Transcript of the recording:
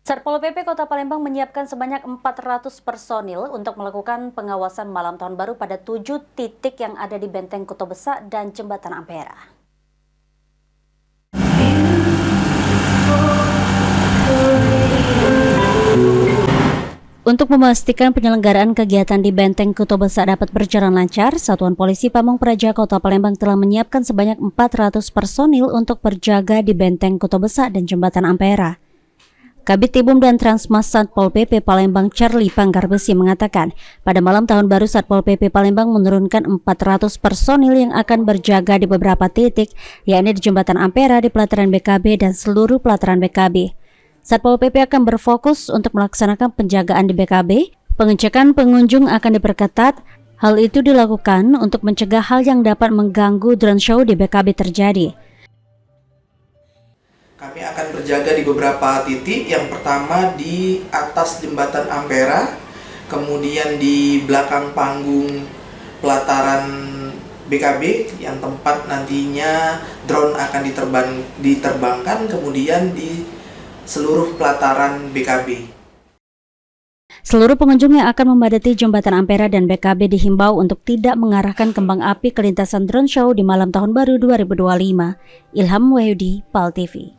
Satpol PP Kota Palembang menyiapkan sebanyak 400 personil untuk melakukan pengawasan malam tahun baru pada 7 titik yang ada di Benteng Kuto Besak dan Jembatan Ampera. Untuk memastikan penyelenggaraan kegiatan di Benteng Kuto Besak dapat berjalan lancar, Satuan Polisi Pamong Praja Kota Palembang telah menyiapkan sebanyak 400 personil untuk berjaga di Benteng Kuto Besak dan Jembatan Ampera. Kabid Tibum dan Transmas Satpol PP Palembang Charlie Panggarbesi mengatakan, pada malam tahun baru Satpol PP Palembang menurunkan 400 personil yang akan berjaga di beberapa titik, yakni di Jembatan Ampera, di Pelataran BKB, dan seluruh pelataran BKB. Satpol PP akan berfokus untuk melaksanakan penjagaan di BKB, pengecekan pengunjung akan diperketat. Hal itu dilakukan untuk mencegah hal yang dapat mengganggu drone show di BKB terjadi. Kami akan berjaga di beberapa titik. Yang pertama di atas Jembatan Ampera, kemudian di belakang panggung pelataran BKB yang tempat nantinya drone akan diterbangkan, kemudian di seluruh pelataran BKB. Seluruh pengunjung yang akan memadati Jembatan Ampera dan BKB dihimbau untuk tidak mengarahkan kembang api ke lintasan drone show di malam tahun baru 2025. Ilham Wahyudi, PAL TV.